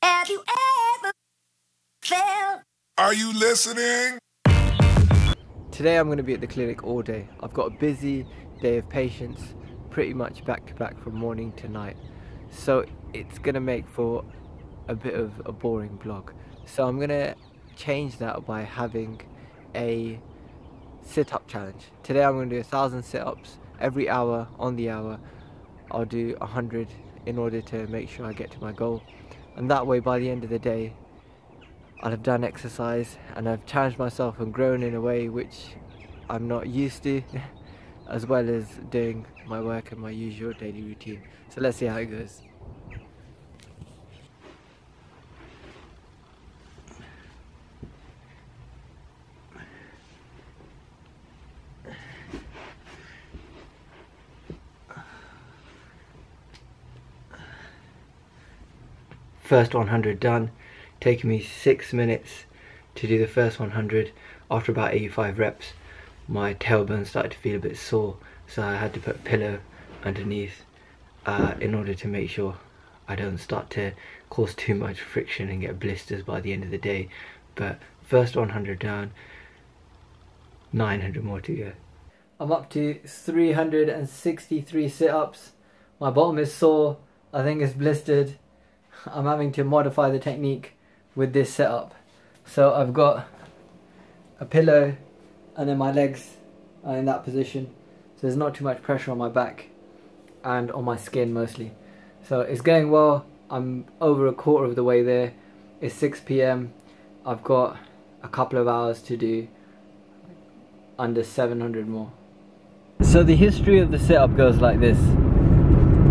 Have you ever felt? Are you listening? Today I'm going to be at the clinic all day. I've got a busy day of patients, pretty much back to back from morning to night. So it's going to make for a bit of a boring vlog. So I'm going to change that by having a sit-up challenge. Today I'm going to do 1,000 sit-ups every hour on the hour. I'll do 100 in order to make sure I get to my goal. And that way by the end of the day I'll have done exercise and I've challenged myself and grown in a way which I'm not used to, as well as doing my work and my usual daily routine. So let's see how it goes. First 100 done, taking me 6 minutes to do the first 100. After about 85 reps, my tailbone started to feel a bit sore, so I had to put a pillow underneath in order to make sure I don't start to cause too much friction and get blisters by the end of the day. But first 100 down, 900 more to go. I'm up to 363 sit-ups. My bottom is sore, I think it's blistered. I'm having to modify the technique with this setup. So I've got a pillow and then my legs are in that position. So there's not too much pressure on my back and on my skin mostly. So it's going well. I'm over a quarter of the way there. It's 6 PM. I've got a couple of hours to do under 700 more. So the history of the setup goes like this.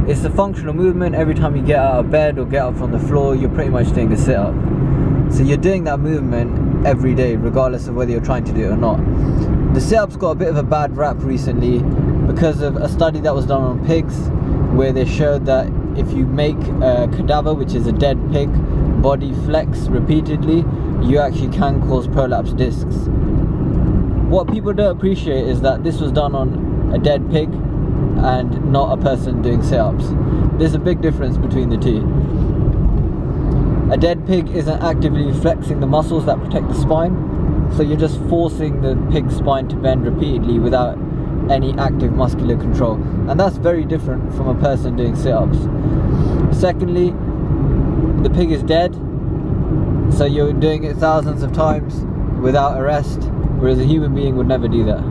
It's a functional movement. Every time you get out of bed or get up from the floor, you're pretty much doing a sit-up. So you're doing that movement every day, regardless of whether you're trying to do it or not. The sit-up's got a bit of a bad rap recently because of a study that was done on pigs, where they showed that if you make a cadaver, which is a dead pig, body flex repeatedly, you actually can cause prolapse discs. What people don't appreciate is that this was done on a dead pig and not a person doing sit-ups. There's a big difference between the two. A dead pig isn't actively flexing the muscles that protect the spine, so you're just forcing the pig's spine to bend repeatedly without any active muscular control, and that's very different from a person doing sit-ups. Secondly, the pig is dead, so you're doing it thousands of times without a rest, whereas a human being would never do that.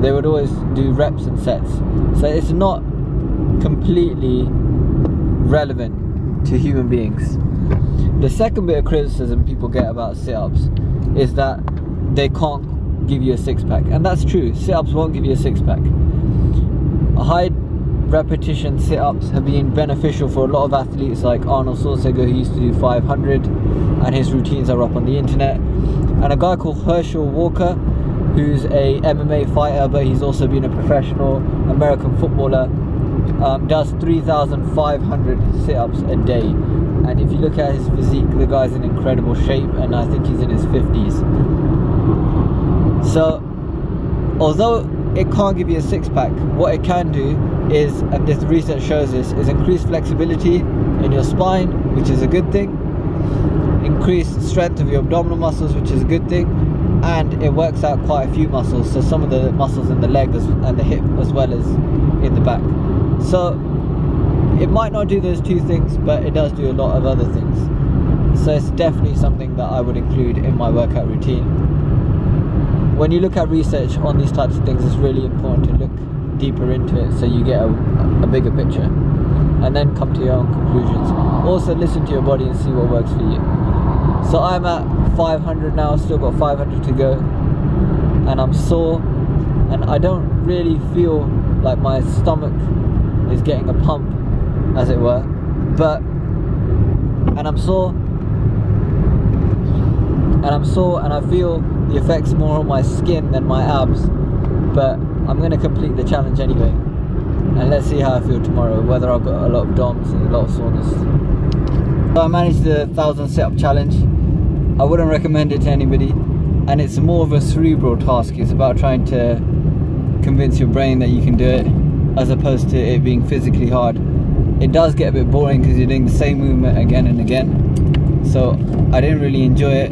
They would always do reps and sets. So it's not completely relevant to human beings. The second bit of criticism people get about sit-ups is that they can't give you a six-pack. And that's true, sit-ups won't give you a six-pack. High repetition sit-ups have been beneficial for a lot of athletes like Arnold Schwarzenegger, who used to do 500, and his routines are up on the internet. And a guy called Herschel Walker, who's a MMA fighter, but he's also been a professional American footballer, does 3,500 sit-ups a day. And if you look at his physique, the guy's in incredible shape, and I think he's in his 50s. So, although it can't give you a six-pack, what it can do is, and this research shows this, is increase flexibility in your spine, which is a good thing, increase strength of your abdominal muscles, which is a good thing, and it works out quite a few muscles, so some of the muscles in the leg and the hip as well as in the back. So it might not do those two things, but it does do a lot of other things. So it's definitely something that I would include in my workout routine. When you look at research on these types of things, it's really important to look deeper into it so you get a bigger picture, and then come to your own conclusions. Also listen to your body and see what works for you. So I'm at 500 now, still got 500 to go, and I'm sore, and I don't really feel like my stomach is getting a pump, as it were, and I'm sore, and I feel the effects more on my skin than my abs, but I'm going to complete the challenge anyway, and let's see how I feel tomorrow, whether I've got a lot of DOMs and a lot of soreness. So I managed the 1,000 sit-up challenge. I wouldn't recommend it to anybody, and it's more of a cerebral task. It's about trying to convince your brain that you can do it, as opposed to it being physically hard. It does get a bit boring because you're doing the same movement again and again, so I didn't really enjoy it,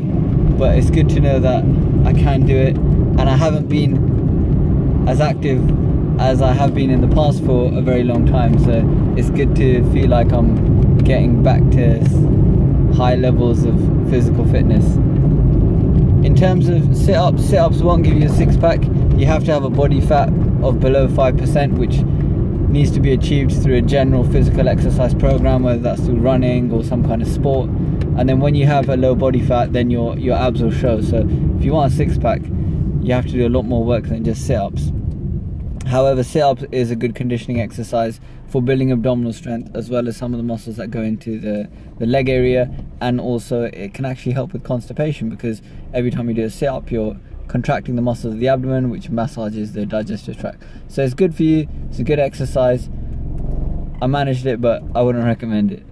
but it's good to know that I can do it. And I haven't been as active as I have been in the past for a very long time, so it's good to feel like I'm getting back to high levels of physical fitness. In terms of sit-ups won't give you a six-pack. You have to have a body fat of below 5%, which needs to be achieved through a general physical exercise program, whether that's through running or some kind of sport. And then when you have a low body fat, then your abs will show. So if you want a six-pack, you have to do a lot more work than just sit-ups. However, sit-ups is a good conditioning exercise for building abdominal strength, as well as some of the muscles that go into the leg area, and also it can actually help with constipation, because every time you do a sit-up you're contracting the muscles of the abdomen, which massages the digestive tract. So it's good for you, it's a good exercise. I managed it, but I wouldn't recommend it.